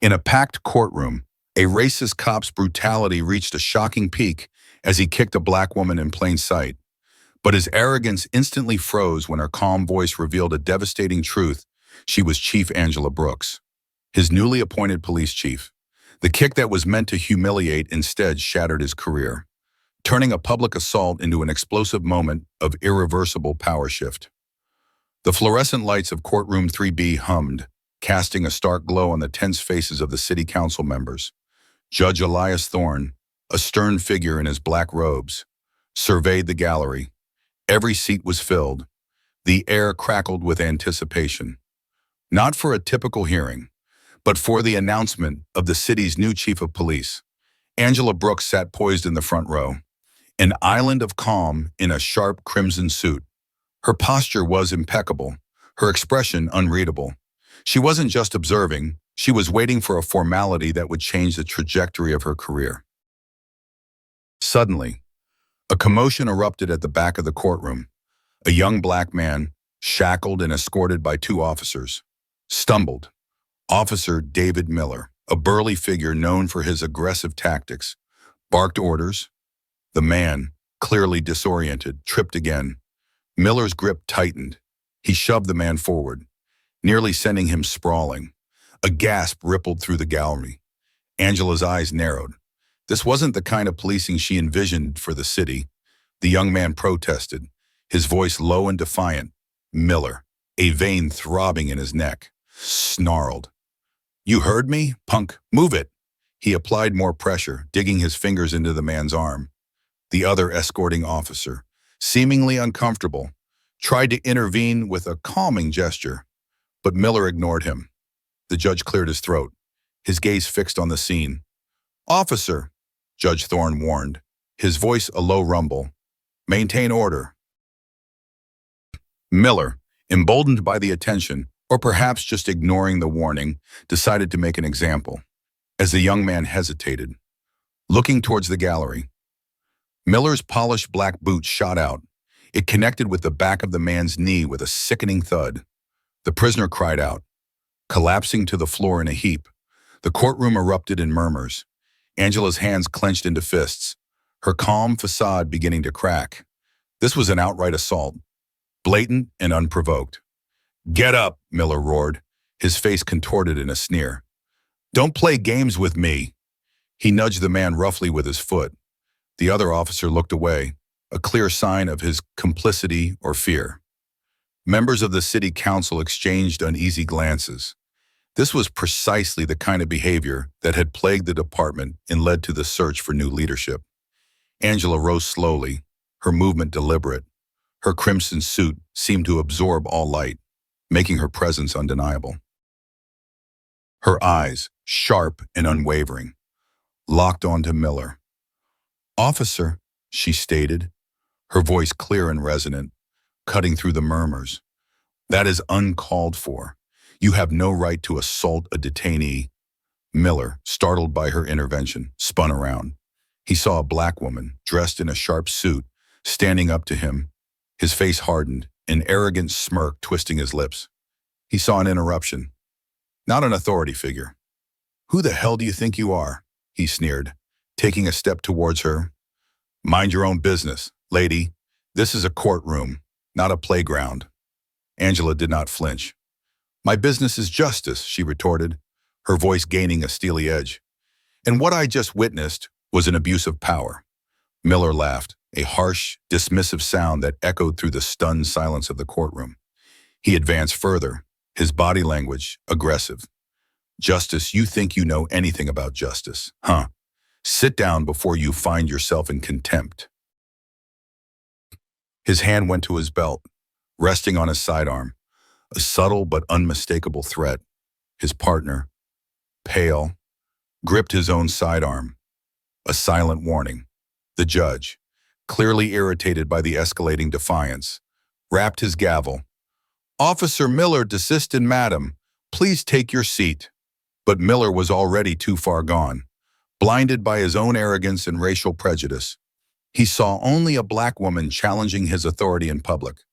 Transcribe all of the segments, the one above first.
In a packed courtroom, a racist cop's brutality reached a shocking peak as he kicked a black woman in plain sight. But his arrogance instantly froze when her calm voice revealed a devastating truth. She was Chief Angela Brooks, his newly appointed police chief. The kick that was meant to humiliate instead shattered his career, turning a public assault into an explosive moment of irreversible power shift. The fluorescent lights of courtroom 3B hummed, casting a stark glow on the tense faces of the city council members. Judge Elias Thorne, a stern figure in his black robes, surveyed the gallery. Every seat was filled. The air crackled with anticipation. Not for a typical hearing, but for the announcement of the city's new chief of police. Angela Brooks sat poised in the front row, an island of calm in a sharp crimson suit. Her posture was impeccable, her expression unreadable. She wasn't just observing, she was waiting for a formality that would change the trajectory of her career. Suddenly, a commotion erupted at the back of the courtroom. A young black man, shackled and escorted by two officers, stumbled. Officer David Miller, a burly figure known for his aggressive tactics, barked orders. The man, clearly disoriented, tripped again. Miller's grip tightened. He shoved the man forward, nearly sending him sprawling. A gasp rippled through the gallery. Angela's eyes narrowed. This wasn't the kind of policing she envisioned for the city. The young man protested, his voice low and defiant. Miller, a vein throbbing in his neck, snarled. "You heard me, punk, move it." He applied more pressure, digging his fingers into the man's arm. The other escorting officer, seemingly uncomfortable, tried to intervene with a calming gesture, but Miller ignored him. The judge cleared his throat, his gaze fixed on the scene. "Officer," Judge Thorne warned, his voice a low rumble, "maintain order." Miller, emboldened by the attention, or perhaps just ignoring the warning, decided to make an example. As the young man hesitated, looking towards the gallery, Miller's polished black boot shot out. It connected with the back of the man's knee with a sickening thud. The prisoner cried out, collapsing to the floor in a heap. The courtroom erupted in murmurs. Angela's hands clenched into fists, her calm facade beginning to crack. This was an outright assault, blatant and unprovoked. "Get up," Miller roared, his face contorted in a sneer. "Don't play games with me." He nudged the man roughly with his foot. The other officer looked away, a clear sign of his complicity or fear. Members of the city council exchanged uneasy glances. This was precisely the kind of behavior that had plagued the department and led to the search for new leadership. Angela rose slowly, her movement deliberate. Her crimson suit seemed to absorb all light, making her presence undeniable. Her eyes, sharp and unwavering, locked onto Miller. "Officer," she stated, her voice clear and resonant, cutting through the murmurs. "That is uncalled for. You have no right to assault a detainee." Miller, startled by her intervention, spun around. He saw a black woman, dressed in a sharp suit, standing up to him, his face hardened, an arrogant smirk twisting his lips. He saw an interruption, not an authority figure. "Who the hell do you think you are?" he sneered, taking a step towards her. "Mind your own business, lady. This is a courtroom, not a playground." Angela did not flinch. "My business is justice," she retorted, her voice gaining a steely edge. "And what I just witnessed was an abuse of power." Miller laughed, a harsh, dismissive sound that echoed through the stunned silence of the courtroom. He advanced further, his body language aggressive. "Justice, you think you know anything about justice, huh? Sit down before you find yourself in contempt." His hand went to his belt, resting on his sidearm, a subtle but unmistakable threat. His partner, pale, gripped his own sidearm, a silent warning. The judge, clearly irritated by the escalating defiance, rapped his gavel. "Officer Miller, desist and madam, please take your seat." But Miller was already too far gone, blinded by his own arrogance and racial prejudice. He saw only a black woman challenging his authority in public.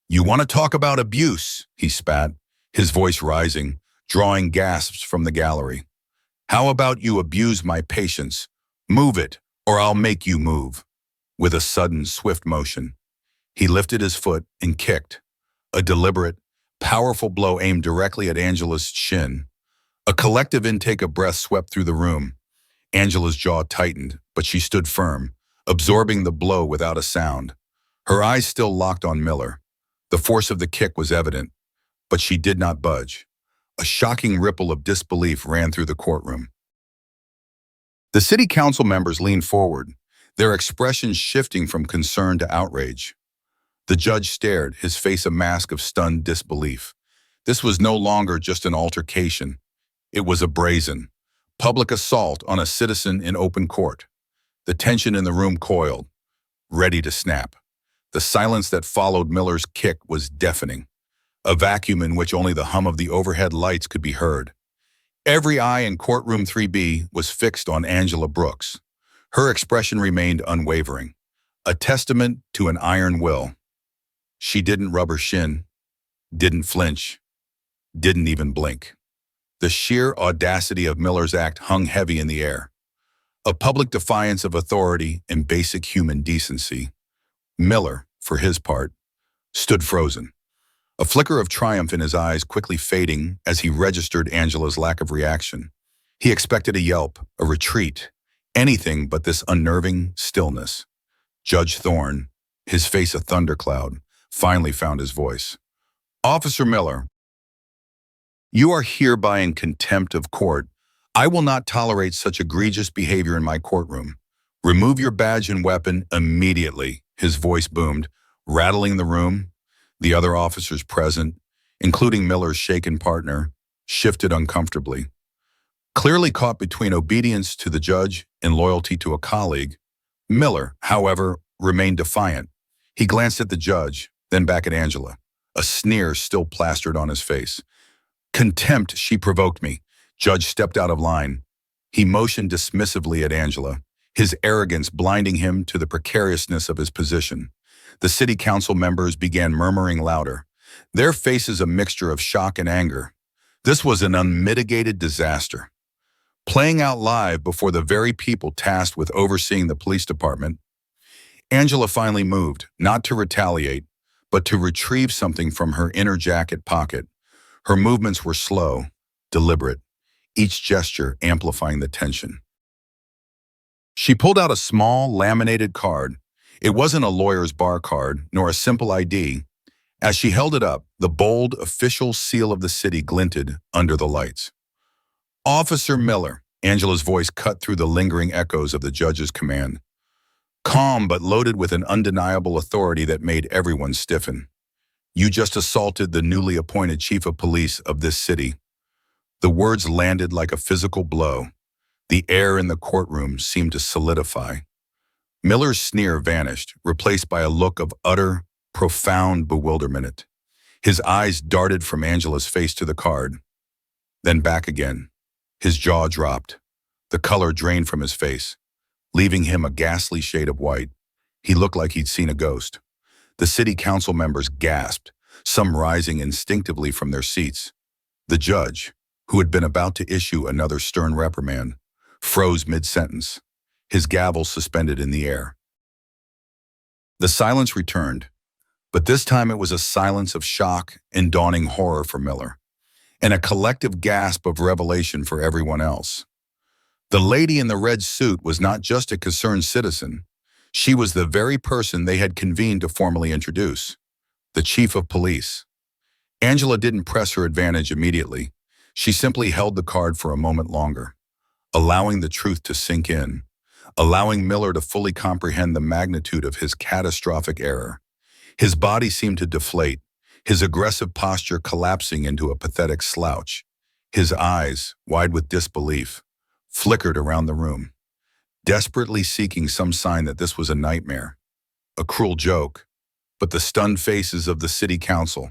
"You want to talk about abuse?" he spat, his voice rising, drawing gasps from the gallery. How about you abuse my patience? Move it, or I'll make you move. With a sudden, swift motion, he lifted his foot and kicked. A deliberate, powerful blow aimed directly at Angela's shin. A collective intake of breath swept through the room. Angela's jaw tightened, but she stood firm, absorbing the blow without a sound. Her eyes still locked on Miller. The force of the kick was evident, but she did not budge. A shocking ripple of disbelief ran through the courtroom. The city council members leaned forward, their expressions shifting from concern to outrage. The judge stared, his face a mask of stunned disbelief. This was no longer just an altercation. It was a brazen, public assault on a citizen in open court. The tension in the room coiled, ready to snap. The silence that followed Miller's kick was deafening, a vacuum in which only the hum of the overhead lights could be heard. Every eye in courtroom 3B was fixed on Angela Brooks. Her expression remained unwavering, a testament to an iron will. She didn't rub her shin, didn't flinch, didn't even blink. The sheer audacity of Miller's act hung heavy in the air, a public defiance of authority and basic human decency. Miller, for his part, stood frozen, a flicker of triumph in his eyes quickly fading as he registered Angela's lack of reaction. He expected a yelp, a retreat, anything but this unnerving stillness. Judge Thorne, his face a thundercloud, finally found his voice. "Officer Miller, you are hereby in contempt of court. I will not tolerate such egregious behavior in my courtroom. Remove your badge and weapon immediately," his voice boomed, rattling the room. The other officers present, including Miller's shaken partner, shifted uncomfortably. Clearly caught between obedience to the judge and loyalty to a colleague, Miller, however, remained defiant. He glanced at the judge, then back at Angela, a sneer still plastered on his face. "Contempt, she provoked me." Judge stepped out of line. He motioned dismissively at Angela, his arrogance blinding him to the precariousness of his position. The city council members began murmuring louder, their faces a mixture of shock and anger. This was an unmitigated disaster. Playing out live before the very people tasked with overseeing the police department, Angela finally moved, not to retaliate, but to retrieve something from her inner jacket pocket. Her movements were slow, deliberate, each gesture amplifying the tension. She pulled out a small, laminated card. It wasn't a lawyer's bar card, nor a simple ID. As she held it up, the bold, official seal of the city glinted under the lights. "Officer Miller," Angela's voice cut through the lingering echoes of the judge's command. Calm but loaded with an undeniable authority that made everyone stiffen. "You just assaulted the newly appointed chief of police of this city." The words landed like a physical blow. The air in the courtroom seemed to solidify. Miller's sneer vanished, replaced by a look of utter, profound bewilderment. His eyes darted from Angela's face to the card, then back again. His jaw dropped. The color drained from his face, leaving him a ghastly shade of white. He looked like he'd seen a ghost. The city council members gasped, some rising instinctively from their seats. The judge, who had been about to issue another stern reprimand, froze mid-sentence, his gavel suspended in the air. The silence returned, but this time it was a silence of shock and dawning horror for Miller, and a collective gasp of revelation for everyone else. The lady in the red suit was not just a concerned citizen. She was the very person they had convened to formally introduce, the chief of police. Angela didn't press her advantage immediately. She simply held the card for a moment longer, allowing the truth to sink in, allowing Miller to fully comprehend the magnitude of his catastrophic error. His body seemed to deflate, his aggressive posture collapsing into a pathetic slouch. His eyes, wide with disbelief, flickered around the room, desperately seeking some sign that this was a nightmare, a cruel joke. But the stunned faces of the city council,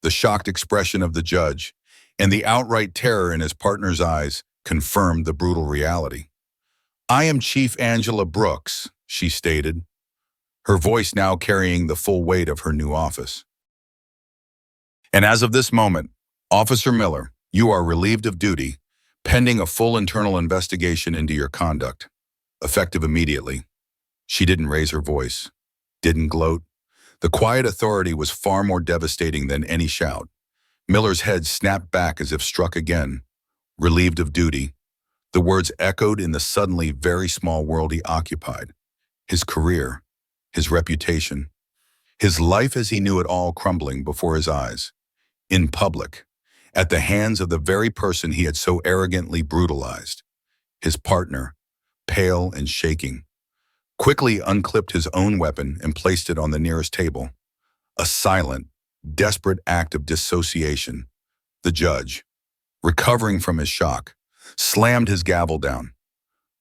the shocked expression of the judge, and the outright terror in his partner's eyes confirmed the brutal reality. "I am Chief Angela Brooks," she stated, her voice now carrying the full weight of her new office. "And as of this moment, Officer Miller, you are relieved of duty, pending a full internal investigation into your conduct, effective immediately. She didn't raise her voice, didn't gloat. The quiet authority was far more devastating than any shout. Miller's head snapped back as if struck again, relieved of duty. The words echoed in the suddenly very small world he occupied. His career, his reputation, his life as he knew it all crumbling before his eyes, in public, at the hands of the very person he had so arrogantly brutalized. His partner, pale and shaking, quickly unclipped his own weapon and placed it on the nearest table. A silent, desperate act of dissociation. The judge, recovering from his shock, slammed his gavel down.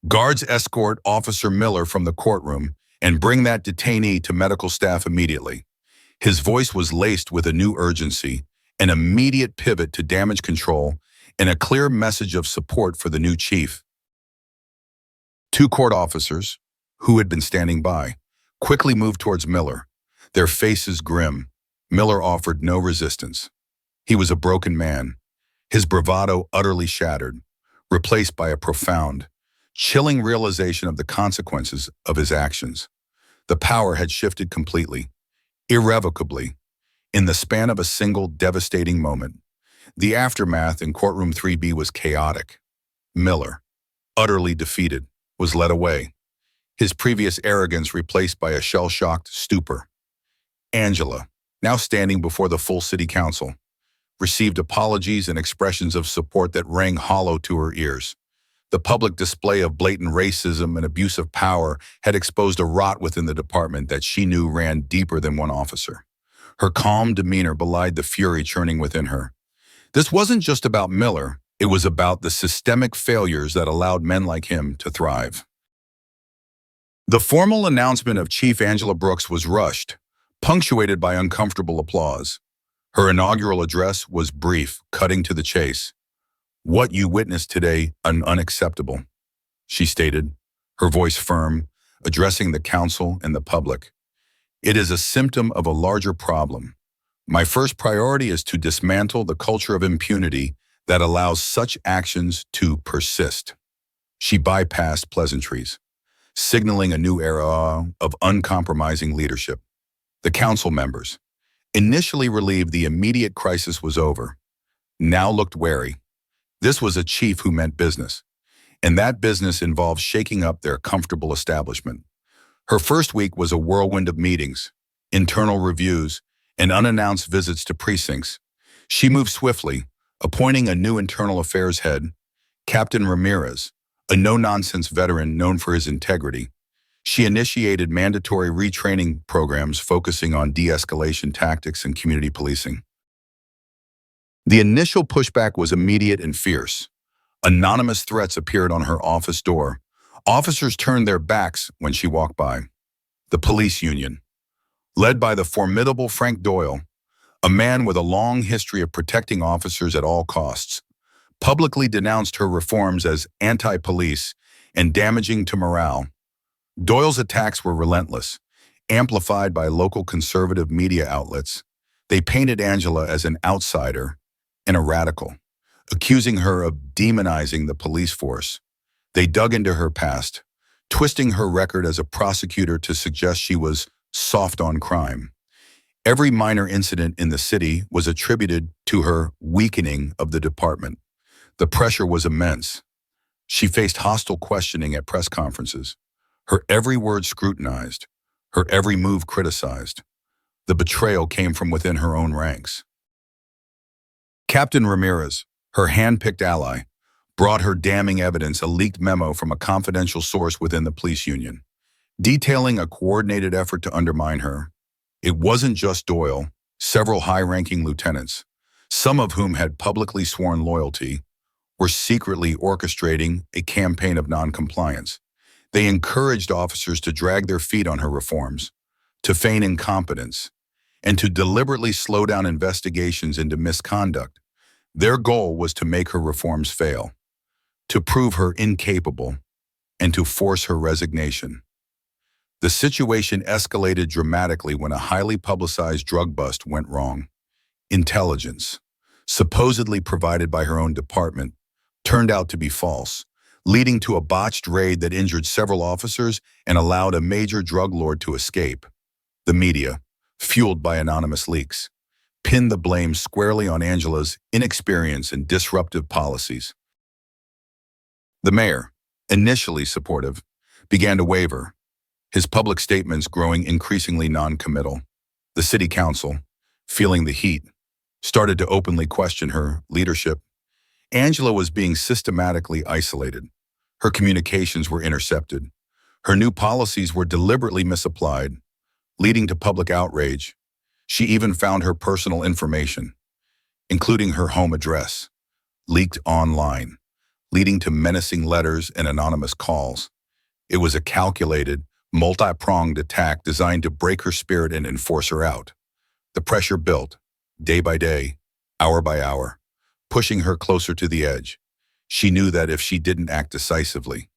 Guards escort Officer Miller from the courtroom and bring that detainee to medical staff immediately. His voice was laced with a new urgency, an immediate pivot to damage control, and a clear message of support for the new chief. Two court officers, who had been standing by, quickly moved towards Miller, their faces grim. Miller offered no resistance. He was a broken man, his bravado utterly shattered, replaced by a profound, chilling realization of the consequences of his actions. The power had shifted completely, irrevocably, in the span of a single devastating moment. The aftermath in courtroom 3B was chaotic. Miller, utterly defeated, was led away, his previous arrogance replaced by a shell-shocked stupor. Angela, now standing before the full city council, received apologies and expressions of support that rang hollow to her ears. The public display of blatant racism and abuse of power had exposed a rot within the department that she knew ran deeper than one officer. Her calm demeanor belied the fury churning within her. This wasn't just about Miller, it was about the systemic failures that allowed men like him to thrive. The formal announcement of Chief Angela Brooks was rushed, punctuated by uncomfortable applause. Her inaugural address was brief, cutting to the chase. "What you witnessed today is unacceptable," she stated, her voice firm, addressing the council and the public. "It is a symptom of a larger problem. My first priority is to dismantle the culture of impunity that allows such actions to persist." She bypassed pleasantries, signaling a new era of uncompromising leadership. The council members, initially relieved the immediate crisis was over, now looked wary. This was a chief who meant business, and that business involved shaking up their comfortable establishment. Her first week was a whirlwind of meetings, internal reviews, and unannounced visits to precincts. She moved swiftly, appointing a new internal affairs head, Captain Ramirez, a no-nonsense veteran known for his integrity. She initiated mandatory retraining programs focusing on de-escalation tactics and community policing. The initial pushback was immediate and fierce. Anonymous threats appeared on her office door. Officers turned their backs when she walked by. The police union, led by the formidable Frank Doyle, a man with a long history of protecting officers at all costs, publicly denounced her reforms as anti-police and damaging to morale. Doyle's attacks were relentless, amplified by local conservative media outlets. They painted Angela as an outsider and a radical, accusing her of demonizing the police force. They dug into her past, twisting her record as a prosecutor to suggest she was soft on crime. Every minor incident in the city was attributed to her weakening of the department. The pressure was immense. She faced hostile questioning at press conferences, her every word scrutinized, her every move criticized. The betrayal came from within her own ranks. Captain Ramirez, her hand-picked ally, brought her damning evidence, a leaked memo from a confidential source within the police union, detailing a coordinated effort to undermine her. It wasn't just Doyle. Several high-ranking lieutenants, some of whom had publicly sworn loyalty, were secretly orchestrating a campaign of non-compliance. They encouraged officers to drag their feet on her reforms, to feign incompetence, and to deliberately slow down investigations into misconduct. Their goal was to make her reforms fail, to prove her incapable, and to force her resignation. The situation escalated dramatically when a highly publicized drug bust went wrong. Intelligence, supposedly provided by her own department, turned out to be false, leading to a botched raid that injured several officers and allowed a major drug lord to escape. The media, fueled by anonymous leaks, pinned the blame squarely on Angela's inexperience and disruptive policies. The mayor, initially supportive, began to waver, his public statements growing increasingly non-committal. The city council, feeling the heat, started to openly question her leadership. Angela was being systematically isolated. Her communications were intercepted. Her new policies were deliberately misapplied, leading to public outrage. She even found her personal information, including her home address, leaked online, leading to menacing letters and anonymous calls. It was a calculated, multi-pronged attack designed to break her spirit and enforce her out. The pressure built, day by day, hour by hour, pushing her closer to the edge. She knew that if she didn't act decisively,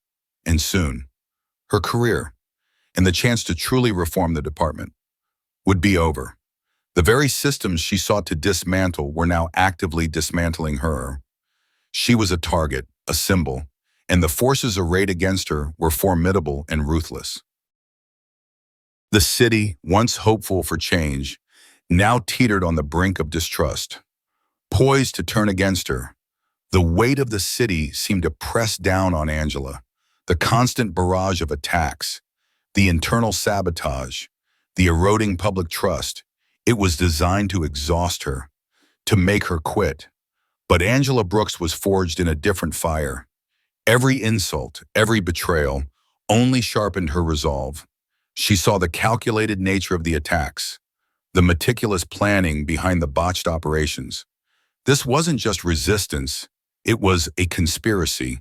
and soon, her career, and the chance to truly reform the department, would be over. The very systems she sought to dismantle were now actively dismantling her. She was a target, a symbol, and the forces arrayed against her were formidable and ruthless. The city, once hopeful for change, now teetered on the brink of distrust. Poised to turn against her, the weight of the city seemed to press down on Angela. The constant barrage of attacks, the internal sabotage, the eroding public trust, it was designed to exhaust her, to make her quit. But Angela Brooks was forged in a different fire. Every insult, every betrayal, only sharpened her resolve. She saw the calculated nature of the attacks, the meticulous planning behind the botched operations. This wasn't just resistance, it was a conspiracy,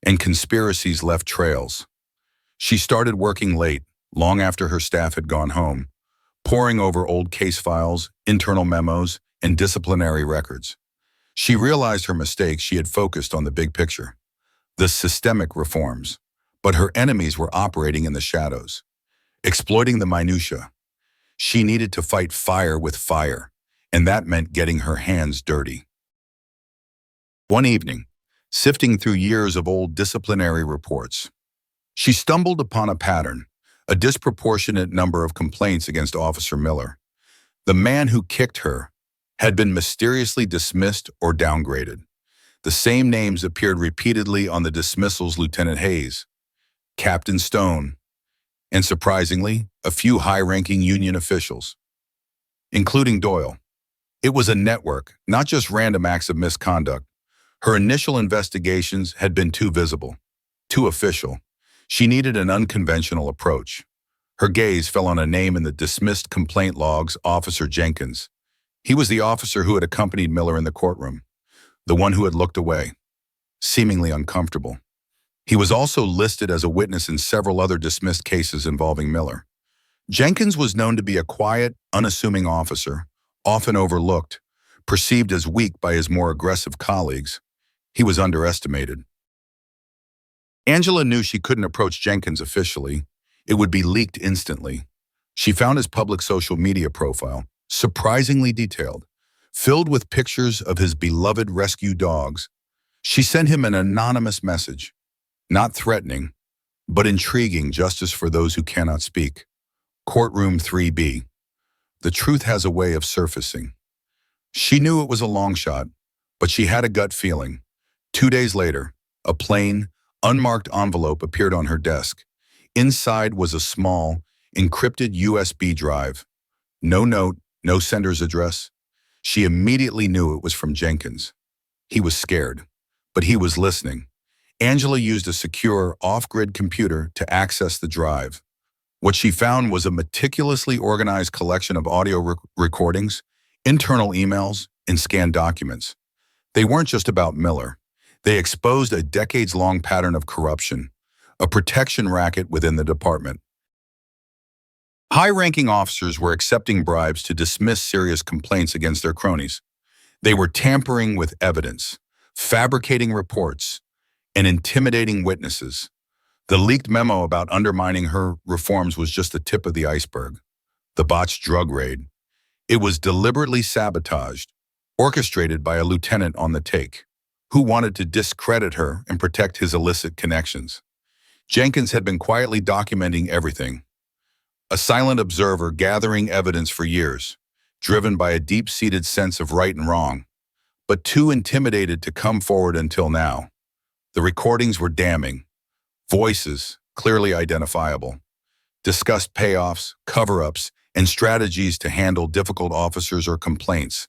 and conspiracies left trails. She started working late, long after her staff had gone home, poring over old case files, internal memos, and disciplinary records. She realized her mistake. She had focused on the big picture, the systemic reforms, but her enemies were operating in the shadows, exploiting the minutiae. She needed to fight fire with fire, and that meant getting her hands dirty. One evening, sifting through years of old disciplinary reports, she stumbled upon a pattern, a disproportionate number of complaints against Officer Miller. The man who kicked her had been mysteriously dismissed or downgraded. The same names appeared repeatedly on the dismissals: Lieutenant Hayes, Captain Stone, and surprisingly, a few high-ranking union officials, including Doyle. It was a network, not just random acts of misconduct. Her initial investigations had been too visible, too official. She needed an unconventional approach. Her gaze fell on a name in the dismissed complaint logs: Officer Jenkins. He was the officer who had accompanied Miller in the courtroom, the one who had looked away, seemingly uncomfortable. He was also listed as a witness in several other dismissed cases involving Miller. Jenkins was known to be a quiet, unassuming officer, often overlooked, perceived as weak by his more aggressive colleagues. He was underestimated. Angela knew she couldn't approach Jenkins officially. It would be leaked instantly. She found his public social media profile, surprisingly detailed, filled with pictures of his beloved rescue dogs. She sent him an anonymous message, not threatening, but intriguing: justice for those who cannot speak. Courtroom 3B. The truth has a way of surfacing. She knew it was a long shot, but she had a gut feeling. 2 days later, a plain, unmarked envelope appeared on her desk. Inside was a small, encrypted USB drive. No note, no sender's address. She immediately knew it was from Jenkins. He was scared, but he was listening. Angela used a secure, off-grid computer to access the drive. What she found was a meticulously organized collection of audio recordings, internal emails, and scanned documents. They weren't just about Miller. They exposed a decades-long pattern of corruption, a protection racket within the department. High-ranking officers were accepting bribes to dismiss serious complaints against their cronies. They were tampering with evidence, fabricating reports, and intimidating witnesses. The leaked memo about undermining her reforms was just the tip of the iceberg. The botched drug raid. It was deliberately sabotaged, orchestrated by a lieutenant on the take. who wanted to discredit her and protect his illicit connections. Jenkins had been quietly documenting everything, a silent observer gathering evidence for years, driven by a deep-seated sense of right and wrong, but too intimidated to come forward until now. The recordings were damning, voices clearly identifiable, discussed payoffs, cover-ups, and strategies to handle difficult officers or complaints.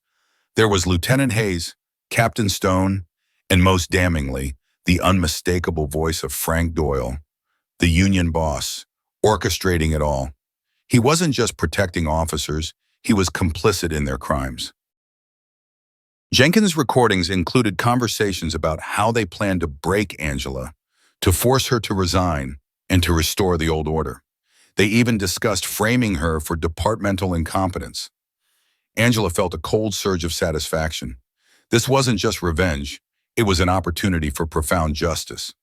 There was Lieutenant Hayes, Captain Stone, and most damningly, the unmistakable voice of Frank Doyle, the union boss, orchestrating it all. He wasn't just protecting officers, he was complicit in their crimes. Jenkins' recordings included conversations about how they planned to break Angela, to force her to resign, and to restore the old order. They even discussed framing her for departmental incompetence. Angela felt a cold surge of satisfaction. This wasn't just revenge, it was an opportunity for profound justice.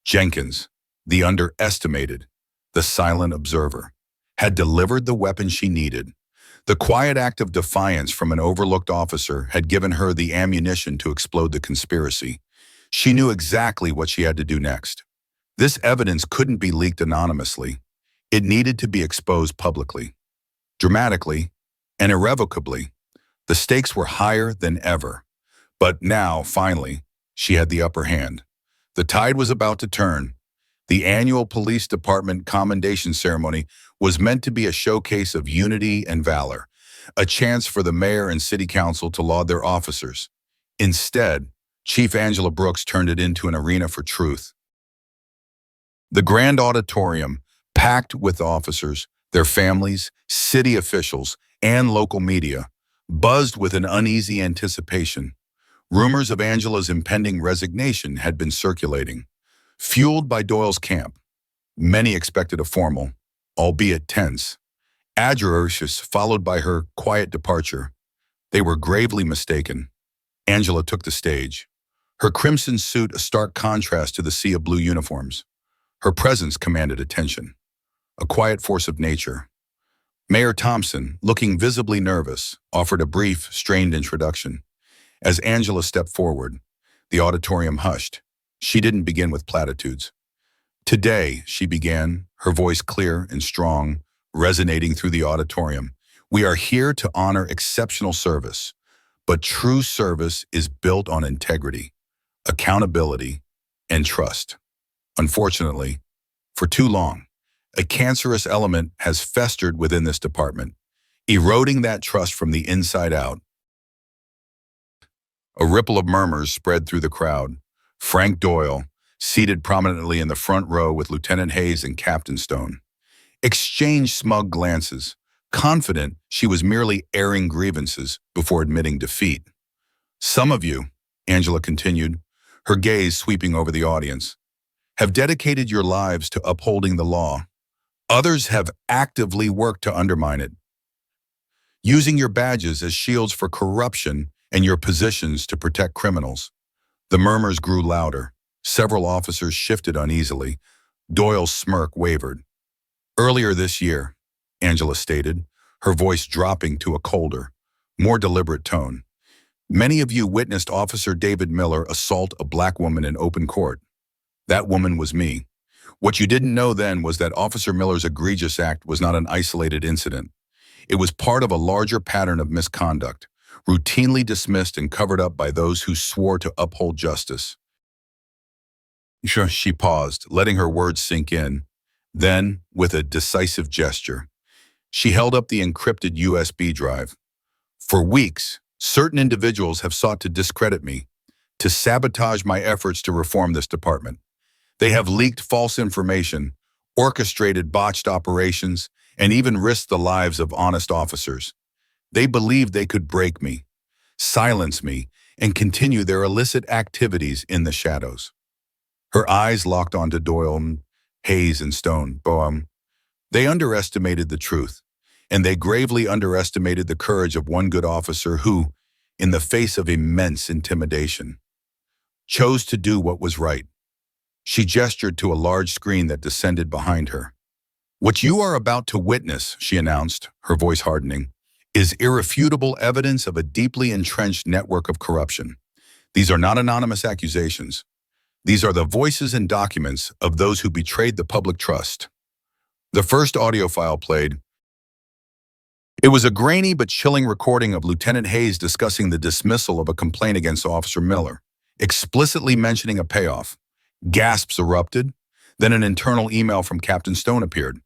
Jenkins, the underestimated, the silent observer, had delivered the weapon she needed. The quiet act of defiance from an overlooked officer had given her the ammunition to explode the conspiracy. She knew exactly what she had to do next. This evidence couldn't be leaked anonymously. It needed to be exposed publicly, dramatically, and irrevocably. The stakes were higher than ever. But now, finally, she had the upper hand. The tide was about to turn. The annual police department commendation ceremony was meant to be a showcase of unity and valor, a chance for the mayor and city council to laud their officers. Instead, Chief Angela Brooks turned it into an arena for truth. The grand auditorium, packed with officers, their families, city officials, and local media, buzzed with an uneasy anticipation. Rumors of Angela's impending resignation had been circulating, fueled by Doyle's camp. Many expected a formal, albeit tense, adhering followed by her quiet departure. They were gravely mistaken. Angela took the stage, her crimson suit a stark contrast to the sea of blue uniforms. Her presence commanded attention, a quiet force of nature. Mayor Thompson, looking visibly nervous, offered a brief, strained introduction. As Angela stepped forward, the auditorium hushed. She didn't begin with platitudes. Today, she began, her voice clear and strong, resonating through the auditorium. We are here to honor exceptional service, but true service is built on integrity, accountability, and trust. Unfortunately, for too long, a cancerous element has festered within this department, eroding that trust from the inside out. A ripple of murmurs spread through the crowd. Frank Doyle, seated prominently in the front row with Lieutenant Hayes and Captain Stone, exchanged smug glances, confident she was merely airing grievances before admitting defeat. Some of you, Angela continued, her gaze sweeping over the audience, have dedicated your lives to upholding the law. Others have actively worked to undermine it, using your badges as shields for corruption and your positions to protect criminals. The murmurs grew louder. Several officers shifted uneasily. Doyle's smirk wavered. Earlier this year, Angela stated, her voice dropping to a colder, more deliberate tone, many of you witnessed Officer David Miller assault a black woman in open court. That woman was me. What you didn't know then was that Officer Miller's egregious act was not an isolated incident. It was part of a larger pattern of misconduct, routinely dismissed and covered up by those who swore to uphold justice. She paused, letting her words sink in. Then, with a decisive gesture, she held up the encrypted USB drive. For weeks, certain individuals have sought to discredit me, to sabotage my efforts to reform this department. They have leaked false information, orchestrated botched operations, and even risked the lives of honest officers. They believed they could break me, silence me, and continue their illicit activities in the shadows. Her eyes locked onto Doyle, Hayes, and Stone. They underestimated the truth, and they gravely underestimated the courage of one good officer who, in the face of immense intimidation, chose to do what was right. She gestured to a large screen that descended behind her. What you are about to witness, she announced, her voice hardening, is irrefutable evidence of a deeply entrenched network of corruption. These are not anonymous accusations. These are the voices and documents of those who betrayed the public trust. The first audio file played. It was a grainy but chilling recording of Lieutenant Hayes discussing the dismissal of a complaint against Officer Miller, explicitly mentioning a payoff. Gasps erupted. Then an internal email from Captain Stone appeared,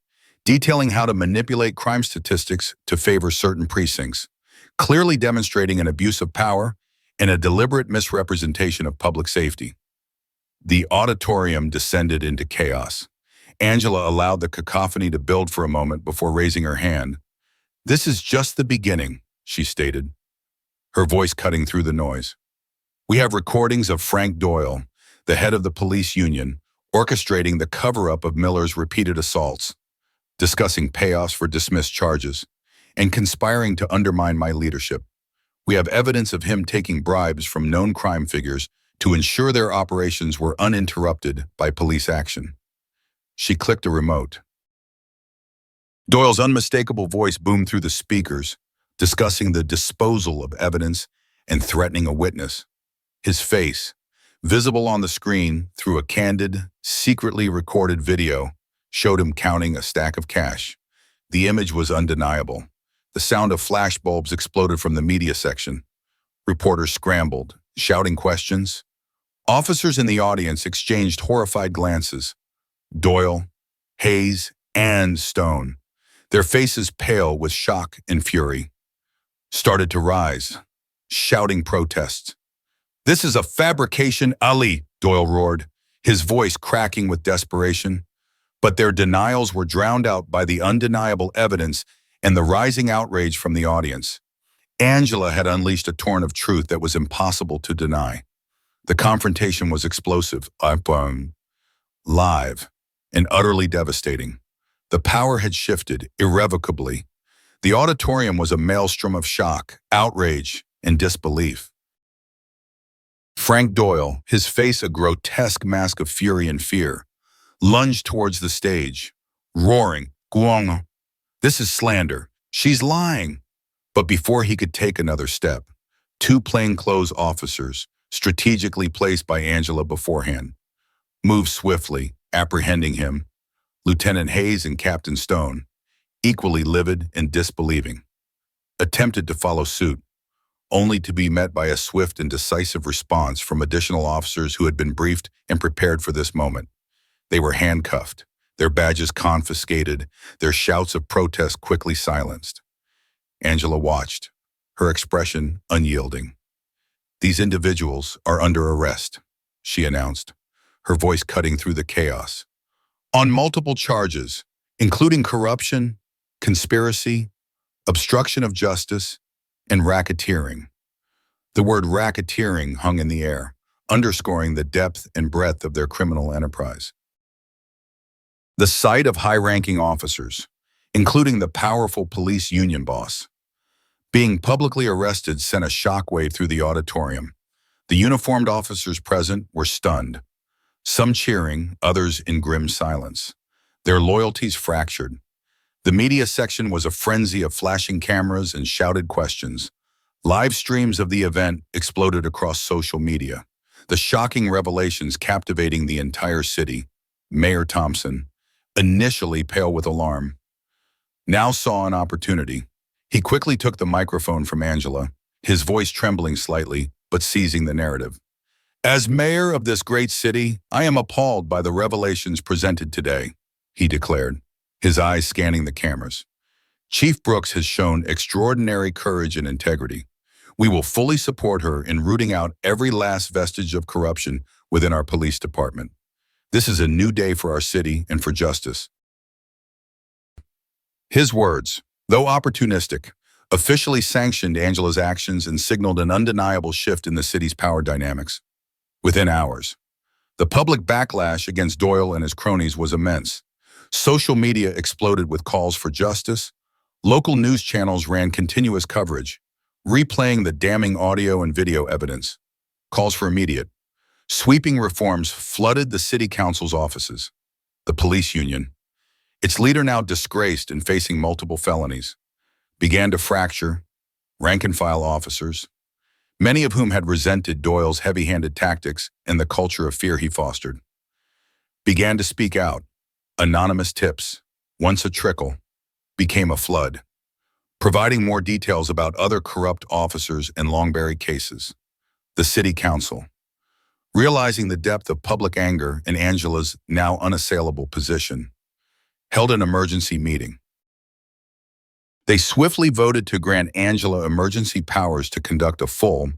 detailing how to manipulate crime statistics to favor certain precincts, clearly demonstrating an abuse of power and a deliberate misrepresentation of public safety. The auditorium descended into chaos. Angela allowed the cacophony to build for a moment before raising her hand. "This is just the beginning," she stated, her voice cutting through the noise. "We have recordings of Frank Doyle, the head of the police union, orchestrating the cover-up of Miller's repeated assaults, discussing payoffs for dismissed charges, and conspiring to undermine my leadership. We have evidence of him taking bribes from known crime figures to ensure their operations were uninterrupted by police action." She clicked a remote. Doyle's unmistakable voice boomed through the speakers, discussing the disposal of evidence and threatening a witness. His face, visible on the screen through a candid, secretly recorded video, showed him counting a stack of cash. The image was undeniable. The sound of flashbulbs exploded from the media section. Reporters scrambled, shouting questions. Officers in the audience exchanged horrified glances. Doyle, Hayes, and Stone, their faces pale with shock and fury, started to rise, shouting protests. "This is a fabrication, Ali," Doyle roared, his voice cracking with desperation. But their denials were drowned out by the undeniable evidence and the rising outrage from the audience. Angela had unleashed a torrent of truth that was impossible to deny. The confrontation was explosive, live, and utterly devastating. The power had shifted irrevocably. The auditorium was a maelstrom of shock, outrage, and disbelief. Frank Doyle, his face a grotesque mask of fury and fear, lunged towards the stage, roaring, "Guang! This is slander. She's lying." But before he could take another step, two plainclothes officers, strategically placed by Angela beforehand, moved swiftly, apprehending him. Lieutenant Hayes and Captain Stone, equally livid and disbelieving, attempted to follow suit, only to be met by a swift and decisive response from additional officers who had been briefed and prepared for this moment. They were handcuffed, their badges confiscated, their shouts of protest quickly silenced. Angela watched, her expression unyielding. "These individuals are under arrest," she announced, her voice cutting through the chaos. "On multiple charges, including corruption, conspiracy, obstruction of justice, and racketeering." The word racketeering hung in the air, underscoring the depth and breadth of their criminal enterprise. The sight of high-ranking officers, including the powerful police union boss, being publicly arrested sent a shockwave through the auditorium. The uniformed officers present were stunned, some cheering, others in grim silence, their loyalties fractured. The media section was a frenzy of flashing cameras and shouted questions. Live streams of the event exploded across social media, the shocking revelations captivating the entire city. Mayor Thompson, initially pale with alarm, now saw an opportunity. He quickly took the microphone from Angela, his voice trembling slightly, but seizing the narrative. "As mayor of this great city, I am appalled by the revelations presented today," he declared, his eyes scanning the cameras. "Chief Brooks has shown extraordinary courage and integrity. We will fully support her in rooting out every last vestige of corruption within our police department. This is a new day for our city and for justice." His words, though opportunistic, officially sanctioned Angela's actions and signaled an undeniable shift in the city's power dynamics. Within hours, the public backlash against Doyle and his cronies was immense. Social media exploded with calls for justice. Local news channels ran continuous coverage, replaying the damning audio and video evidence. Calls for immediate, sweeping reforms flooded the city council's offices. The police union, its leader now disgraced and facing multiple felonies, began to fracture rank-and-file officers, many of whom had resented Doyle's heavy-handed tactics and the culture of fear he fostered, began to speak out. Anonymous tips, once a trickle, became a flood, providing more details about other corrupt officers and long-buried cases. The city council, realizing the depth of public anger in Angela's now unassailable position, held an emergency meeting. They swiftly voted to grant Angela emergency powers to conduct a full,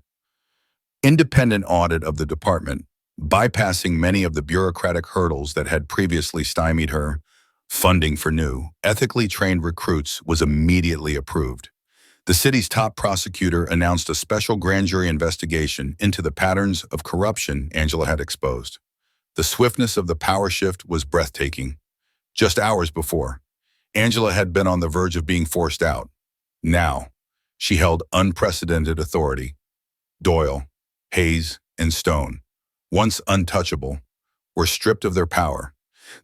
independent audit of the department, bypassing many of the bureaucratic hurdles that had previously stymied her. Funding for new, ethically trained recruits was immediately approved. The city's top prosecutor announced a special grand jury investigation into the patterns of corruption Angela had exposed. The swiftness of the power shift was breathtaking. Just hours before, Angela had been on the verge of being forced out. Now, she held unprecedented authority. Doyle, Hayes, and Stone, once untouchable, were stripped of their power,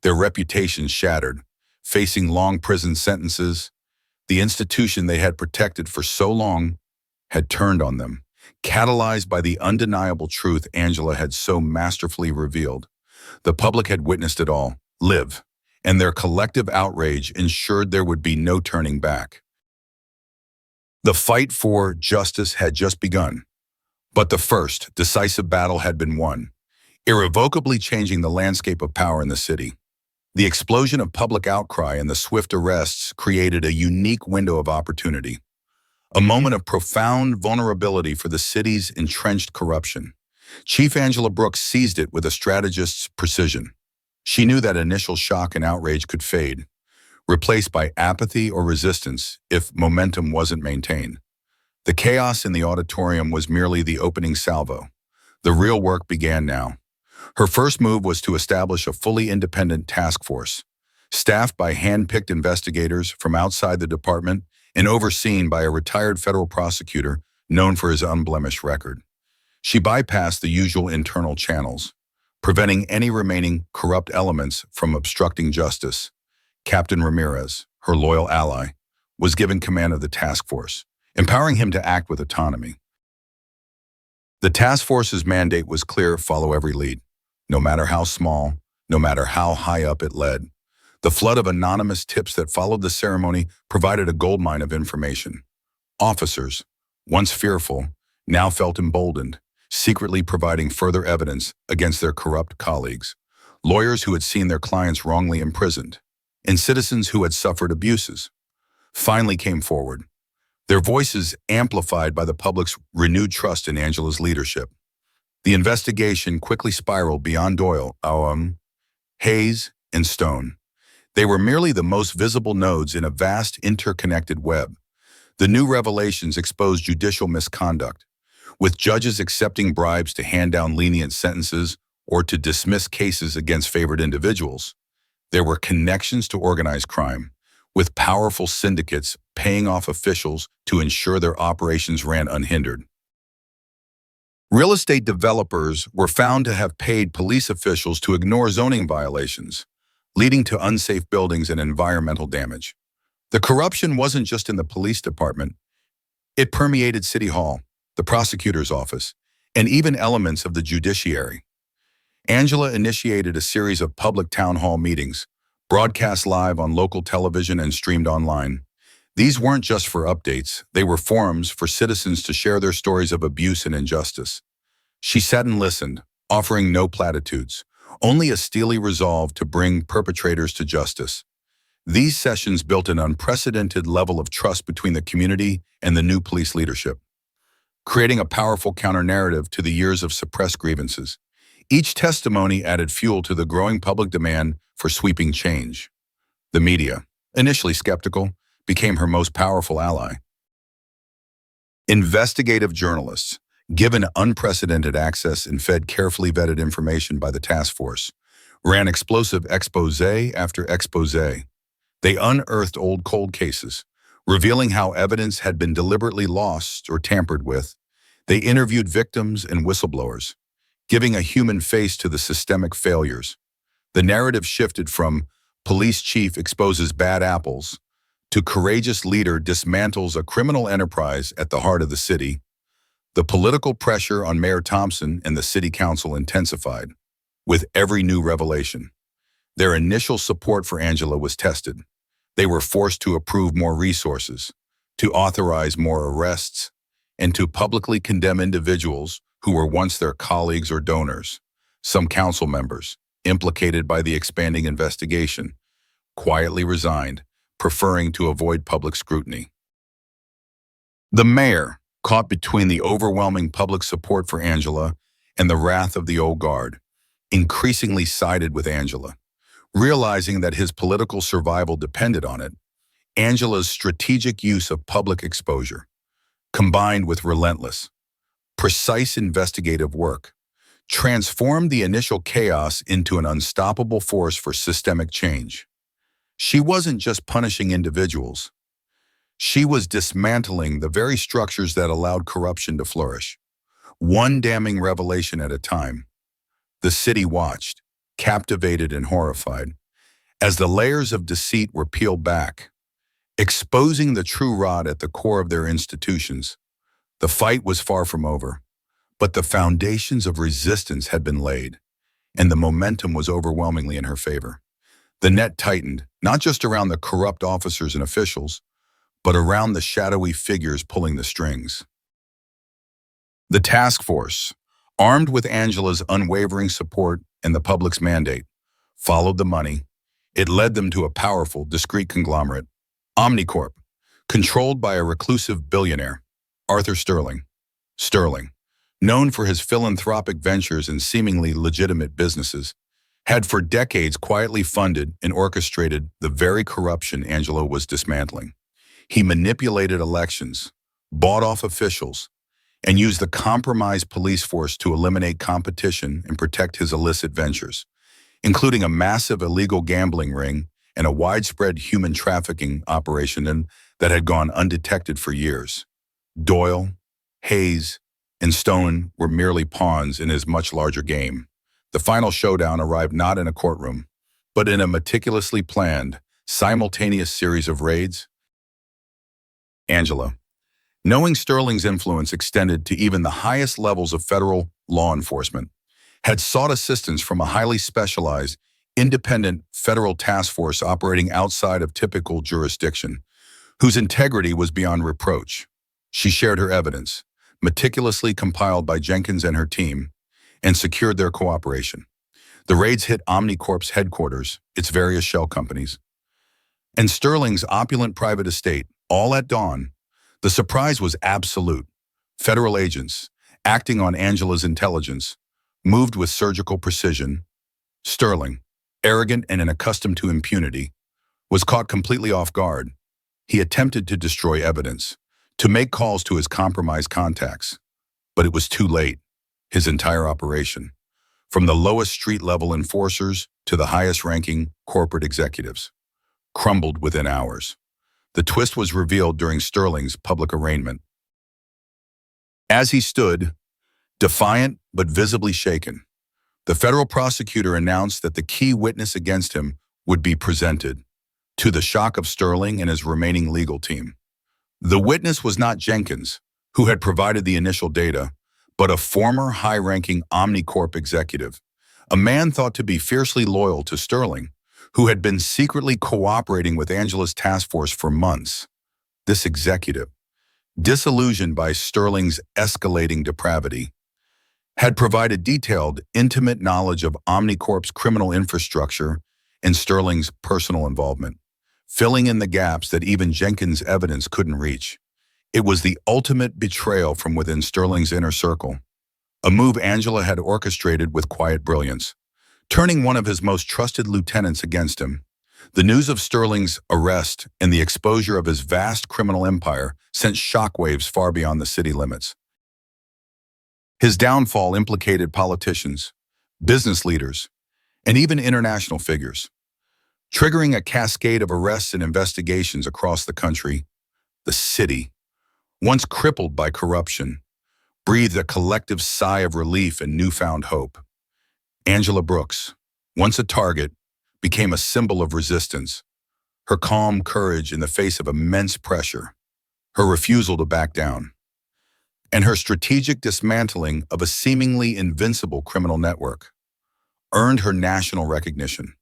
their reputations shattered, facing long prison sentences. The institution they had protected for so long had turned on them, catalyzed by the undeniable truth Angela had so masterfully revealed. The public had witnessed it all, live, and their collective outrage ensured there would be no turning back. The fight for justice had just begun, but the first, decisive battle had been won, irrevocably changing the landscape of power in the city. The explosion of public outcry and the swift arrests created a unique window of opportunity, a moment of profound vulnerability for the city's entrenched corruption. Chief Angela Brooks seized it with a strategist's precision. She knew that initial shock and outrage could fade, replaced by apathy or resistance if momentum wasn't maintained. The chaos in the auditorium was merely the opening salvo. The real work began now. Her first move was to establish a fully independent task force, staffed by hand-picked investigators from outside the department and overseen by a retired federal prosecutor known for his unblemished record. She bypassed the usual internal channels, preventing any remaining corrupt elements from obstructing justice. Captain Ramirez, her loyal ally, was given command of the task force, empowering him to act with autonomy. The task force's mandate was clear: follow every lead, no matter how small, no matter how high up it led. The flood of anonymous tips that followed the ceremony provided a goldmine of information. Officers, once fearful, now felt emboldened, secretly providing further evidence against their corrupt colleagues. Lawyers who had seen their clients wrongly imprisoned, and citizens who had suffered abuses, finally came forward, their voices amplified by the public's renewed trust in Angela's leadership. The investigation quickly spiraled beyond Doyle, Hayes, and Stone. They were merely the most visible nodes in a vast interconnected web. The new revelations exposed judicial misconduct, with judges accepting bribes to hand down lenient sentences or to dismiss cases against favored individuals. There were connections to organized crime, with powerful syndicates paying off officials to ensure their operations ran unhindered. Real estate developers were found to have paid police officials to ignore zoning violations, leading to unsafe buildings and environmental damage. The corruption wasn't just in the police department. It permeated City Hall, the prosecutor's office, and even elements of the judiciary. Angela initiated a series of public town hall meetings, broadcast live on local television and streamed online. These weren't just for updates, they were forums for citizens to share their stories of abuse and injustice. She sat and listened, offering no platitudes, only a steely resolve to bring perpetrators to justice. These sessions built an unprecedented level of trust between the community and the new police leadership, creating a powerful counter-narrative to the years of suppressed grievances. Each testimony added fuel to the growing public demand for sweeping change. The media, initially skeptical, became her most powerful ally. Investigative journalists, given unprecedented access and fed carefully vetted information by the task force, ran explosive expose after expose. They unearthed old cold cases, revealing how evidence had been deliberately lost or tampered with. They interviewed victims and whistleblowers, giving a human face to the systemic failures. The narrative shifted from police chief exposes bad apples to courageous leader dismantles a criminal enterprise at the heart of the city. The political pressure on Mayor Thompson and the city council intensified with every new revelation. Their initial support for Angela was tested. They were forced to approve more resources, to authorize more arrests, and to publicly condemn individuals who were once their colleagues or donors. Some council members, implicated by the expanding investigation, quietly resigned, preferring to avoid public scrutiny. The mayor, caught between the overwhelming public support for Angela and the wrath of the old guard, increasingly sided with Angela. Realizing that his political survival depended on it, Angela's strategic use of public exposure, combined with relentless, precise investigative work, transformed the initial chaos into an unstoppable force for systemic change. She wasn't just punishing individuals. She was dismantling the very structures that allowed corruption to flourish, one damning revelation at a time. The city watched, captivated and horrified, as the layers of deceit were peeled back, exposing the true rot at the core of their institutions. The fight was far from over, but the foundations of resistance had been laid, and the momentum was overwhelmingly in her favor. The net tightened, not just around the corrupt officers and officials, but around the shadowy figures pulling the strings. The task force, armed with Angela's unwavering support and the public's mandate, followed the money. It led them to a powerful, discreet conglomerate, Omnicorp, controlled by a reclusive billionaire, Arthur Sterling. Sterling, known for his philanthropic ventures and seemingly legitimate businesses, had for decades quietly funded and orchestrated the very corruption Angela was dismantling. He manipulated elections, bought off officials, and used the compromised police force to eliminate competition and protect his illicit ventures, including a massive illegal gambling ring and a widespread human trafficking operation that had gone undetected for years. Doyle, Hayes, and Stone were merely pawns in his much larger game. The final showdown arrived not in a courtroom, but in a meticulously planned, simultaneous series of raids. Angela, knowing Sterling's influence extended to even the highest levels of federal law enforcement, had sought assistance from a highly specialized, independent federal task force operating outside of typical jurisdiction, whose integrity was beyond reproach. She shared her evidence, meticulously compiled by Jenkins and her team, and secured their cooperation. The raids hit Omnicorp's headquarters, its various shell companies, and Sterling's opulent private estate, all at dawn. The surprise was absolute. Federal agents, acting on Angela's intelligence, moved with surgical precision. Sterling, arrogant and unaccustomed to impunity, was caught completely off guard. He attempted to destroy evidence, to make calls to his compromised contacts. But it was too late. His entire operation, from the lowest street-level enforcers to the highest-ranking corporate executives, crumbled within hours. The twist was revealed during Sterling's public arraignment. As he stood, defiant but visibly shaken, the federal prosecutor announced that the key witness against him would be presented, to the shock of Sterling and his remaining legal team. The witness was not Jenkins, who had provided the initial data, but a former high-ranking Omnicorp executive, a man thought to be fiercely loyal to Sterling, who had been secretly cooperating with Angela's task force for months. This executive, disillusioned by Sterling's escalating depravity, had provided detailed, intimate knowledge of Omnicorp's criminal infrastructure and Sterling's personal involvement, filling in the gaps that even Jenkins' evidence couldn't reach. It was the ultimate betrayal from within Sterling's inner circle, a move Angela had orchestrated with quiet brilliance, turning one of his most trusted lieutenants against him. The news of Sterling's arrest and the exposure of his vast criminal empire sent shockwaves far beyond the city limits. His downfall implicated politicians, business leaders, and even international figures, triggering a cascade of arrests and investigations across the country. The city, once crippled by corruption, breathed a collective sigh of relief and newfound hope. Angela Brooks, once a target, became a symbol of resistance, her calm courage in the face of immense pressure, her refusal to back down. and her strategic dismantling of a seemingly invincible criminal network earned her national recognition.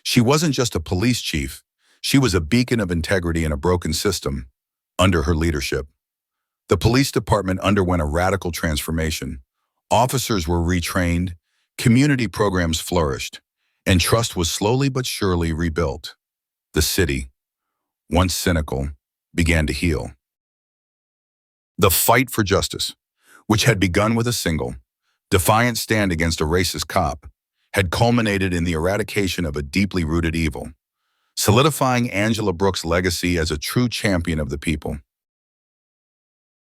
She wasn't just a police chief, she was a beacon of integrity in a broken system. Under her leadership, the police department underwent a radical transformation. Officers were retrained, community programs flourished, and trust was slowly but surely rebuilt. The city, once cynical, began to heal. The fight for justice, which had begun with a single, defiant stand against a racist cop, had culminated in the eradication of a deeply rooted evil, solidifying Angela Brooks' legacy as a true champion of the people.